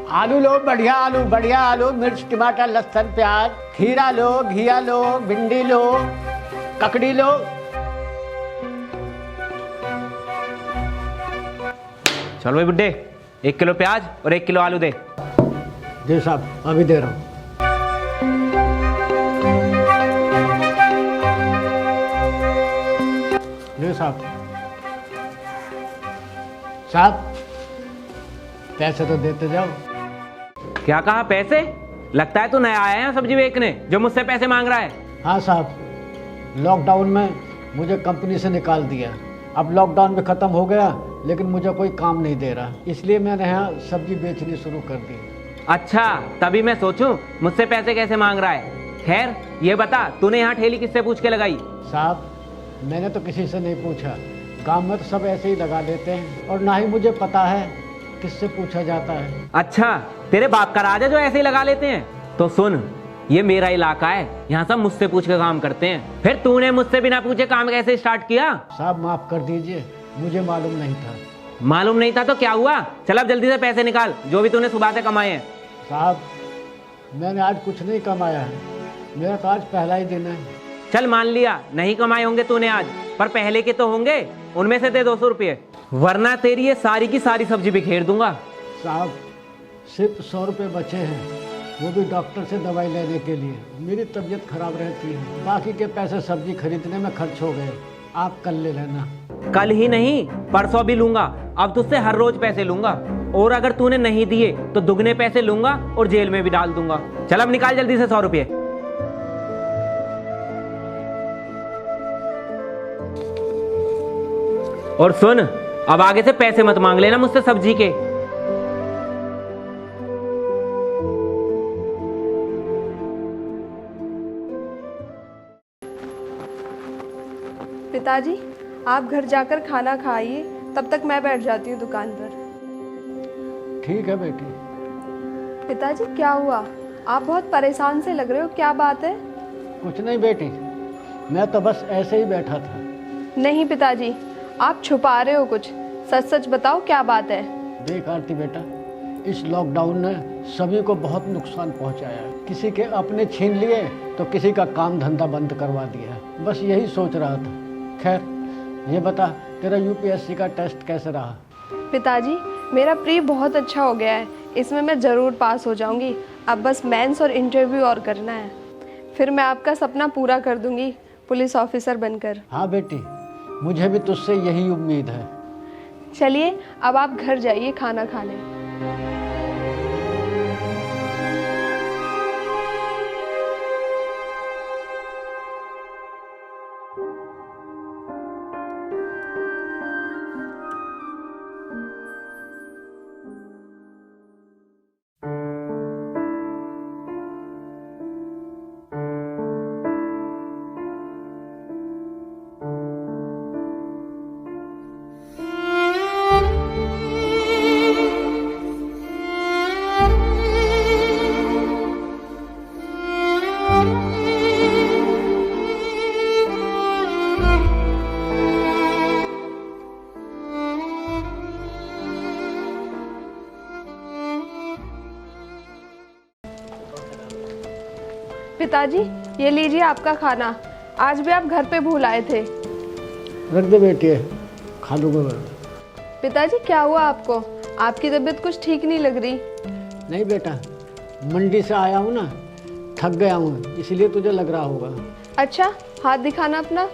आलू लो, बढ़िया आलू, मिर्च टमाटर लहसुन प्याज, खीरा लो, घिया लो, भिंडी लो, ककड़ी लो। चलो भाई बुड्ढे, 1 किलो प्याज और 1 किलो आलू दे। जी साहब, अभी दे रहा हूँ। जी साहब। साहब, पैसे तो देते जाओ। क्या कहा पैसे? लगता है तू नया आया है यहाँ सब्जी बेचने जो मुझसे पैसे मांग रहा है। हाँ साहब, लॉकडाउन में मुझे कंपनी से निकाल दिया। अब लॉकडाउन भी ख़त्म हो गया लेकिन मुझे कोई काम नहीं दे रहा, इसलिए मैंने यहाँ सब्जी बेचनी शुरू कर दी। अच्छा, तभी मैं सोचूं मुझसे पैसे कैसे मांग रहा है। खैर ये बता, तूने यहाँ ठेली किससे पूछ के लगाई? साहब, मैंने तो किसी से नहीं पूछा। गांव में तो सब ऐसे ही लगा देते हैं और ना ही मुझे पता है किससे पूछा जाता है। अच्छा, तेरे बाप का राज है जो ऐसे ही लगा लेते हैं? तो सुन, ये मेरा इलाका है, यहाँ सब मुझसे पूछ के काम करते हैं। फिर तूने मुझसे बिना पूछे काम कैसे स्टार्ट किया? साहब माफ कर दीजिए, मुझे मालूम नहीं था। मालूम नहीं था तो क्या हुआ? चल अब जल्दी से पैसे निकाल जो भी तूने सुबह से कमाए हैं। साहब, मैंने आज कुछ नहीं कमाया है, मेरा तो आज पहला ही दिन है। चल मान लिया नहीं कमाए होंगे तूने आज, पर पहले के तो होंगे, उनमें से दे 200 रुपये, वरना तेरी ये सारी की सारी सब्जी बिखेर दूंगा। साहब, सिर्फ 100 रुपये बचे हैं, वो भी डॉक्टर से दवाई लेने के लिए। मेरी तबीयत खराब रहती है, बाकी के पैसे सब्जी खरीदने में खर्च हो गए। आप कल ले लेना। कल ही नहीं, परसों भी लूंगा। अब तुझसे हर रोज पैसे लूंगा, और अगर तूने नहीं दिए तो दुगने पैसे लूंगा और जेल में भी डाल दूंगा। चल अब निकाल जल्दी से 100 रुपये। और सुन, अब आगे से पैसे मत मांग लेना मुझसे सब्जी के। पिताजी, आप घर जाकर खाना खाइए, तब तक मैं बैठ जाती हूँ दुकान पर। ठीक है बेटी। पिताजी क्या हुआ? आप बहुत परेशान से लग रहे हो, क्या बात है? कुछ नहीं बेटी, मैं तो बस ऐसे ही बैठा था। नहीं पिताजी, आप छुपा रहे हो कुछ, सच सच बताओ क्या बात है। देख आरती बेटा, इस लॉकडाउन ने सभी को बहुत नुकसान पहुंचाया है। किसी के अपने छीन लिए तो किसी का काम धंधा बंद करवा दिया। बस यही सोच रहा था। खैर ये बता, तेरा यूपीएससी का टेस्ट कैसे रहा? पिताजी, मेरा प्री बहुत अच्छा हो गया है, इसमें मैं ज़रूर पास हो जाऊंगी। अब बस मेंस और इंटरव्यू और करना है, फिर मैं आपका सपना पूरा कर दूंगी पुलिस ऑफिसर बनकर। हाँ बेटी, मुझे भी तुझसे यही उम्मीद है। चलिए अब आप घर जाइए खाना खाने। पिताजी, ये लीजिए आपका खाना, आज भी आप घर पे भूल आए थे। रख दे बेटी, खा लूँगा मैं। पिताजी क्या हुआ आपको? आपकी तबीयत कुछ ठीक नहीं लग रही। नहीं बेटा, मंडी से आया हूँ ना, थक गया हूँ, इसलिए तुझे लग रहा होगा। अच्छा, हाथ दिखाना अपना।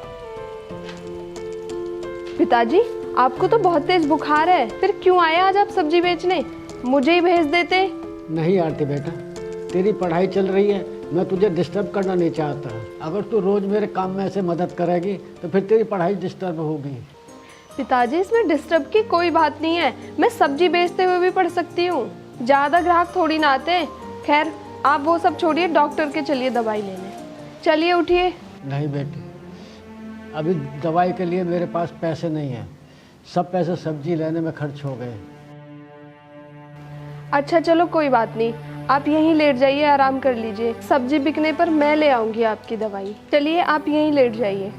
पिताजी, आपको तो बहुत तेज बुखार है, फिर क्यों आए आज आप सब्जी बेचने? मुझे ही भेज देते। नहीं आरती बेटा, तेरी पढ़ाई चल रही है, मैं तुझे डिस्टर्ब करना नहीं चाहता। अगर तू रोज मेरे काम में ऐसे मदद करेगी तो फिर तेरी पढ़ाई डिस्टर्ब होगी। पिताजी, इसमें डिस्टर्ब की कोई बात नहीं है, मैं सब्जी बेचते हुए भी पढ़ सकती हूँ, ज़्यादा ग्राहक थोड़ी ना आते। खैर आप वो सब छोड़िए, डॉक्टर के चलिए दवाई लेने। चलिए उठिए। नहीं बेटी, अभी दवाई के लिए मेरे पास पैसे नहीं हैं, सब पैसे सब्जी लेने में खर्च हो गए। अच्छा चलो कोई बात नहीं, आप यहीं लेट जाइए, आराम कर लीजिए, सब्जी बिकने पर मैं ले आऊंगी आपकी दवाई। चलिए आप यहीं लेट जाइए।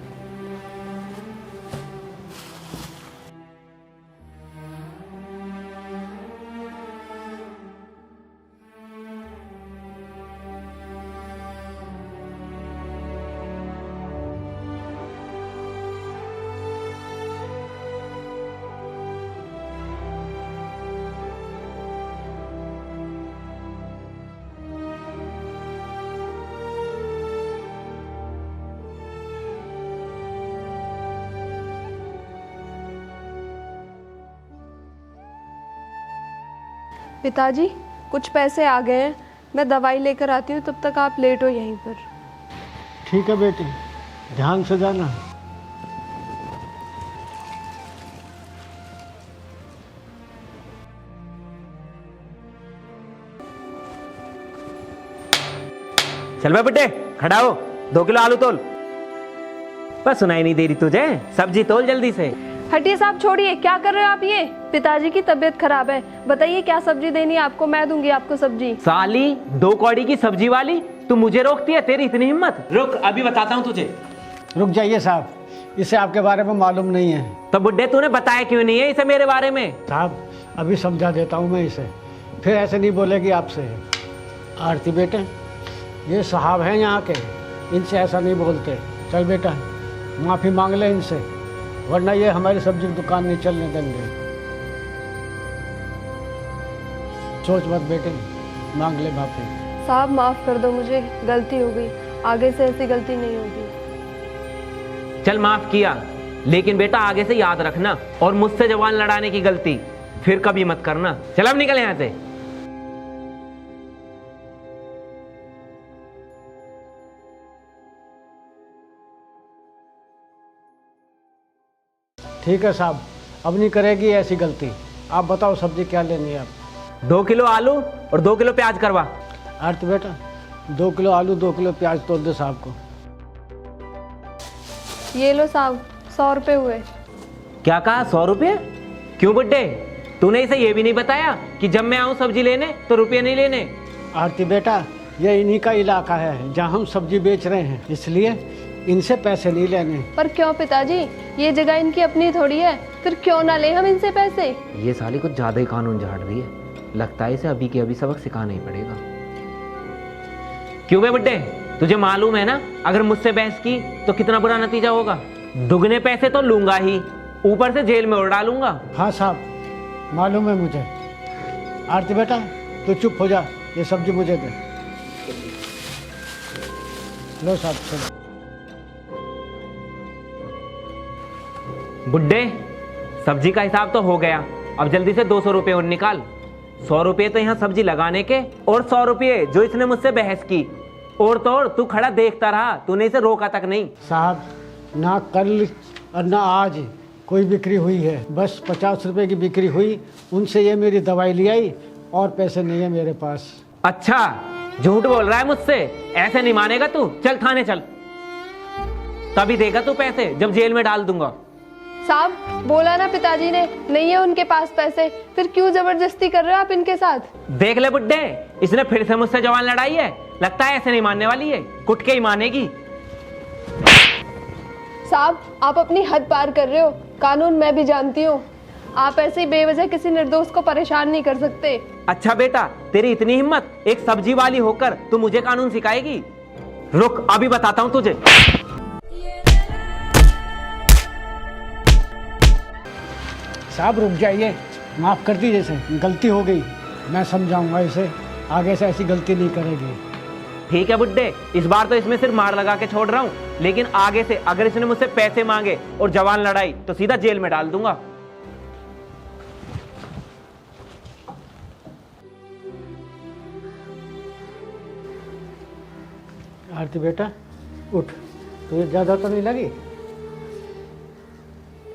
पिताजी कुछ पैसे आ गए हैं, मैं दवाई लेकर आती हूँ, तब तक आप लेट हो यहीं पर। ठीक है बेटी, ध्यान से जाना। चल बे बुड्ढे, खड़ा हो, 2 किलो आलू तोल। बस सुनाई नहीं दे रही तुझे? सब्जी तोल जल्दी से। हटिए साहब, छोड़िए, क्या कर रहे हो आप ये? पिताजी की तबीयत खराब है, बताइए क्या सब्जी देनी है आपको, मैं दूंगी आपको सब्जी। साली 2 कौड़ी की सब्जी वाली, तू मुझे रोकती है? तेरी इतनी हिम्मत? रुक, अभी बताता हूँ तुझे। रुक जाइए साहब, इसे आपके बारे में मालूम नहीं है। तो बुड्ढे तूने बताया क्यों नहीं है इसे मेरे बारे में? साहब अभी समझा देता हूँ मैं इसे, फिर ऐसे नहीं बोलेगी आपसे। आरती बेटे, ये साहब हैं यहाँ के, इनसे ऐसा नहीं बोलते। चल बेटा, माफ़ी मांग ले इनसे, वरना ये हमारी सब्जी की दुकान नहीं चलने देंगे। सोच मत बेटे, मांग ले माफ़ी। साहब माफ कर दो, मुझे गलती हो गई, आगे से ऐसी गलती नहीं होगी। चल माफ किया, लेकिन बेटा आगे से याद रखना, और मुझसे जवान लड़ाने की गलती फिर कभी मत करना। चल अब निकल यहाँ से। ठीक है साहब, अब नहीं करेगी ऐसी गलती। आप बताओ सब्जी क्या लेनी है आप? 2 किलो आलू और 2 किलो प्याज करवा। आरती बेटा, 2 किलो आलू 2 किलो प्याज तोल दे साहब को। ये लो साहब, 100 रुपये हुए। क्या कहा, 100 रुपये? क्यों बुड्ढे, तूने इसे ये भी नहीं बताया कि जब मैं आऊं सब्जी लेने तो रुपये नहीं लेने? आरती बेटा, ये इन्हीं का इलाका है जहाँ हम सब्जी बेच रहे हैं, इसलिए इनसे पैसे नहीं लेने। पर क्यों पिताजी, ये जगह इनकी अपनी थोड़ी है, फिर क्यों ना ले हम इनसे पैसे? ये साली कुछ ज्यादा ही कानून झाड़ रही है, लगता है इसे अभी के अभी सबक सिखाना ही पड़ेगा। क्यों बे बुड्ढे, तुझे मालूम है ना अगर मुझसे बहस की तो कितना बुरा नतीजा होगा? दुगने पैसे तो लूंगा ही, ऊपर से जेल में उड़ डालूंगा। हाँ साहब, मालूम है मुझे। आरती बेटा, तू चुप हो जा, ये सब्जी मुझे दे। लो साहब, चलो। बुड्ढे, सब्जी का हिसाब तो हो गया, अब जल्दी से 200 रुपये और निकाल। 100 रुपये तो यहाँ सब्जी लगाने के, और 100 रुपये जो इसने मुझसे बहस की। और तो और तू खड़ा देखता रहा, तूने इसे रोका तक नहीं। साहब, ना कल और ना आज कोई बिक्री हुई है, बस 50 रुपये की बिक्री हुई, उनसे ये मेरी दवाई ले आई, और पैसे नहीं है मेरे पास। अच्छा, झूठ बोल रहा है मुझसे? ऐसे नहीं मानेगा तू, चल थाने चल, तभी देगा तू पैसे जब जेल में डाल दूंगा। साहब बोला ना पिताजी ने, नहीं है उनके पास पैसे, फिर क्यों जबरदस्ती कर रहे हो आप इनके साथ? देख ले बुड्ढे, इसने फिर से मुझसे जवान लड़ाई है, लगता है ऐसे नहीं मानने वाली है, कुट के ही मानेगी। साहब आप अपनी हद पार कर रहे हो, कानून मैं भी जानती हूँ, आप ऐसे ही बेवजह किसी निर्दोष को परेशान नहीं कर सकते। अच्छा बेटा, तेरी इतनी हिम्मत, एक सब्जी वाली होकर तू मुझे कानून सिखाएगी? रुक, अभी बताता हूँ तुझे। साहब रुक जाइए, माफ़ कर दीजिए, इसे गलती हो गई, मैं समझाऊंगा इसे, आगे से ऐसी गलती नहीं करेगी। ठीक है बुड्ढे, इस बार तो इसमें सिर्फ मार लगा के छोड़ रहा हूँ, लेकिन आगे से अगर इसने मुझसे पैसे मांगे और जवान लड़ाई तो सीधा जेल में डाल दूंगा। आरती बेटा उठ, तुझे ज़्यादा तो नहीं लगी?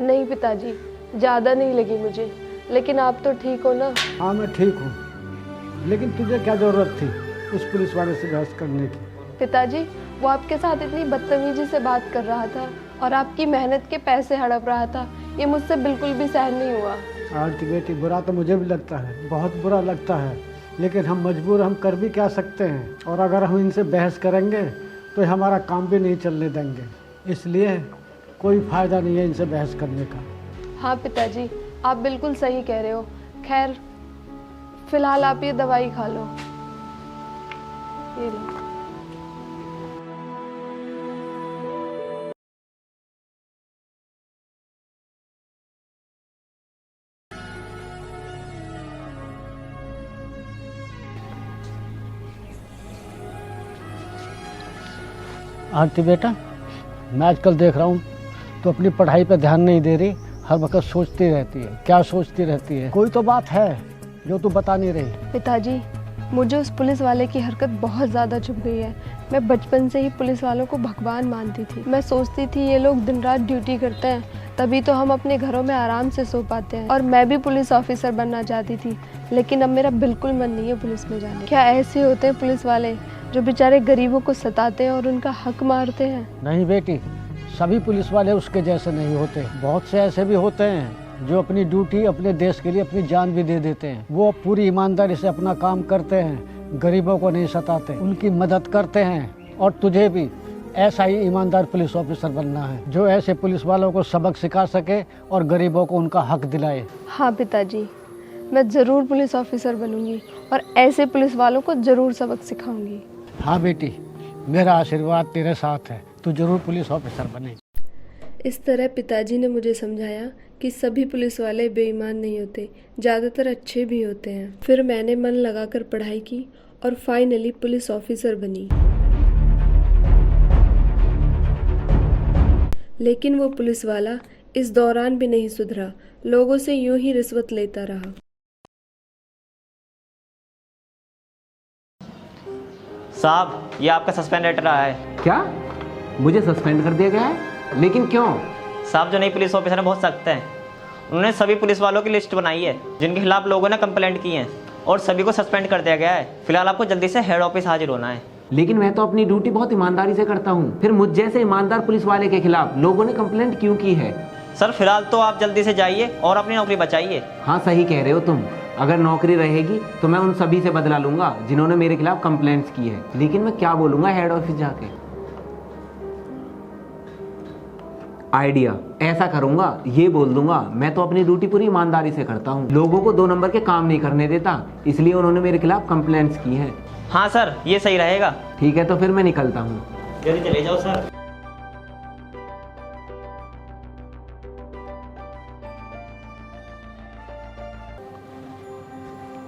नहीं पिताजी, ज़्यादा नहीं लगी मुझे, लेकिन आप तो ठीक हो ना? हाँ मैं ठीक हूँ, लेकिन तुझे क्या ज़रूरत थी उस पुलिस वाले से बहस करने की? पिताजी वो आपके साथ इतनी बदतमीजी से बात कर रहा था और आपकी मेहनत के पैसे हड़प रहा था, ये मुझसे बिल्कुल भी सहन नहीं हुआ। आरती बेटी, बुरा तो मुझे भी लगता है, बहुत बुरा लगता है, लेकिन हम मजबूर, हम कर भी क्या सकते हैं, और अगर हम इनसे बहस करेंगे तो हमारा काम भी नहीं चलने देंगे, इसलिए कोई फ़ायदा नहीं है इनसे बहस करने का। हाँ पिताजी, आप बिल्कुल सही कह रहे हो। खैर फिलहाल आप ये दवाई खा लो, ये लो। आरती बेटा, मैं आजकल देख रहा हूँ तो अपनी पढ़ाई पे ध्यान नहीं दे रही, हर वक्त सोचती रहती है। क्या सोचती रहती है? कोई तो बात है, जो तू बता नहीं रही? पिताजी, मुझे उस पुलिस वाले की हरकत बहुत ज़्यादा चुभ गई है। मैं बचपन से ही पुलिस वालों को भगवान मानती थी। मैं सोचती थी ये लोग दिन रात ड्यूटी करते हैं, तभी तो हम अपने घरों में आराम से सो पाते हैं। और मैं भी पुलिस ऑफिसर बनना चाहती थी, लेकिन अब मेरा बिल्कुल मन नहीं है पुलिस में जाने। क्या ऐसे होते हैं पुलिस वाले जो बेचारे गरीबों को सताते हैं और उनका हक मारते हैं? नहीं बेटी, सभी पुलिस वाले उसके जैसे नहीं होते। बहुत से ऐसे भी होते हैं जो अपनी ड्यूटी अपने देश के लिए अपनी जान भी दे देते हैं। वो पूरी ईमानदारी से अपना काम करते हैं, गरीबों को नहीं सताते, उनकी मदद करते हैं। और तुझे भी ऐसा ही ईमानदार पुलिस ऑफिसर बनना है जो ऐसे पुलिस वालों को सबक सिखा सके और गरीबों को उनका हक दिलाए। हाँ पिताजी, मैं ज़रूर पुलिस ऑफिसर बनूंगी और ऐसे पुलिस वालों को ज़रूर सबक सिखाऊंगी। हाँ बेटी, मेरा आशीर्वाद तेरे साथ है, तू जरूर पुलिस ऑफिसर बने। इस तरह पिताजी ने मुझे समझाया कि सभी पुलिस वाले बेईमान नहीं होते, ज़्यादातर अच्छे भी होते हैं। फिर मैंने मन लगाकर पढ़ाई की और फाइनली पुलिस ऑफिसर बनी। लेकिन वो पुलिस वाला इस दौरान भी नहीं सुधरा, लोगों से यूं ही रिश्वत लेता रहा। साहब, ये आपका सस्पेंड लेटर आया है। क्या? मुझे सस्पेंड कर दिया गया है? लेकिन क्यों? साहब, जो नई पुलिस ऑफिसर है बहुत सख्त है। उन्होंने सभी पुलिस वालों की लिस्ट बनाई है जिनके खिलाफ लोगों ने कंप्लेंट की है और सभी को सस्पेंड कर दिया गया है। फिलहाल आपको जल्दी से हेड ऑफिस हाजिर होना है। लेकिन मैं तो अपनी ड्यूटी बहुत ईमानदारी से करता हूँ, फिर मुझ जैसे ईमानदार पुलिस वाले के खिलाफ लोगों ने कंप्लेंट क्यों की है? सर, फिलहाल तो आप जल्दी से जाइए और अपनी नौकरी बचाइए। हाँ, सही कह रहे हो तुम। अगर नौकरी रहेगी तो मैं उन सभी से बदला लूंगा जिन्होंने मेरे खिलाफ कंप्लेंट्स की है। लेकिन मैं क्या बोलूंगा हेड ऑफिस जाके? आइडिया, ऐसा करूंगा, ये बोल दूंगा मैं तो अपनी ड्यूटी पूरी ईमानदारी से करता हूँ, लोगों को 2 नंबर के काम नहीं करने देता, इसलिए उन्होंने मेरे खिलाफ कंप्लेंट्स की हैं। हाँ सर, ये सही रहेगा। ठीक है, तो फिर मैं निकलता हूँ। जल्दी चले जाओ sir.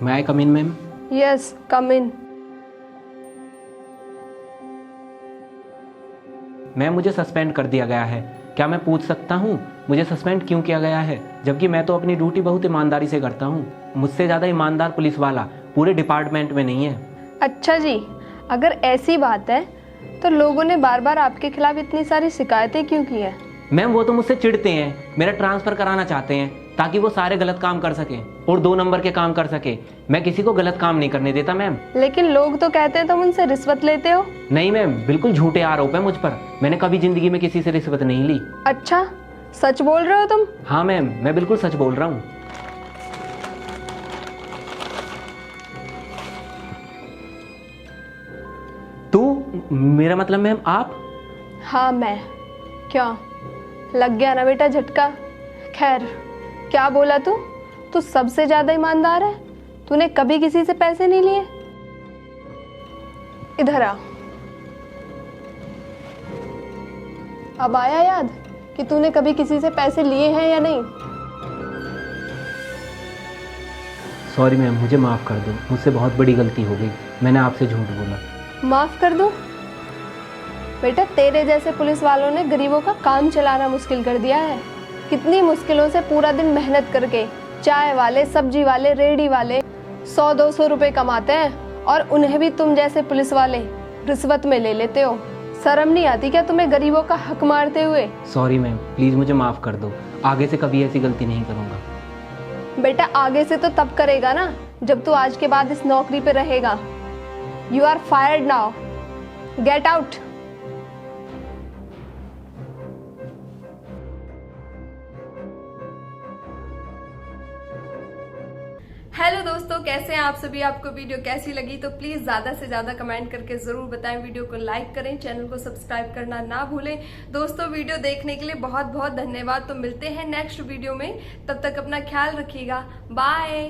May I come in ma'am? Yes, come in. Ma'am, मुझे सस्पेंड कर दिया गया है। क्या मैं पूछ सकता हूँ मुझे सस्पेंड क्यों किया गया है? जबकि मैं तो अपनी ड्यूटी बहुत ईमानदारी से करता हूँ। मुझसे ज़्यादा ईमानदार पुलिस वाला पूरे डिपार्टमेंट में नहीं है। अच्छा जी, अगर ऐसी बात है तो लोगों ने बार बार आपके खिलाफ इतनी सारी शिकायतें क्यों की है? मैम, वो तो मुझसे चिढ़ते हैं, मेरा ट्रांसफ़र कराना चाहते हैं ताकि वो सारे गलत काम कर सकें और 2 नंबर के काम कर सके। मैं किसी को गलत काम नहीं करने देता मैम। लेकिन लोग तो कहते हैं तुम उनसे रिश्वत लेते हो। नहीं मैम, बिल्कुल झूठे आरोप है मुझ पर। मैंने कभी जिंदगी में किसी से रिश्वत नहीं ली। अच्छा, सच बोल रहे हो तुम? हाँ मैम, मैं बिल्कुल सच बोल रहा हूँ। तू, मेरा मतलब मैम आप? हाँ मैं। क्या लग गया ना बेटा झटका? खैर, क्या बोला तू? तू सबसे ज्यादा ईमानदार है, तूने कभी किसी से पैसे नहीं लिए। इधर आ। अब आया याद कि तूने कभी किसी से पैसे लिए हैं या नहीं? सॉरी मैम, मुझे माफ़ कर दो, मुझसे बहुत बड़ी गलती हो गई, मैंने आपसे झूठ बोला। माफ कर दो? बेटा, तेरे जैसे पुलिस वालों ने गरीबों का काम चलाना मुश्किल कर दिया है। कितनी मुश्किलों से पूरा दिन मेहनत करके चाय वाले, सब्जी वाले, रेहड़ी वाले 100-200 रुपए कमाते हैं और उन्हें भी तुम जैसे पुलिस वाले रिश्वत में ले लेते हो। शर्म नहीं आती क्या तुम्हें गरीबों का हक मारते हुए? सॉरी मैम, प्लीज़ मुझे माफ़ कर दो, आगे से कभी ऐसी गलती नहीं करूँगा। बेटा, आगे से तो तब करेगा ना जब तू आज के बाद इस नौकरी पे रहेगा। You are fired now, get out. Hello दोस्तों, कैसे हैं आप सभी? आपको वीडियो कैसी लगी तो प्लीज ज्यादा से ज्यादा कमेंट करके जरूर बताएं। वीडियो को लाइक करें, चैनल को सब्सक्राइब करना ना भूलें। दोस्तों, वीडियो देखने के लिए बहुत बहुत धन्यवाद। तो मिलते हैं नेक्स्ट वीडियो में, तब तक अपना ख्याल रखिएगा। बाय।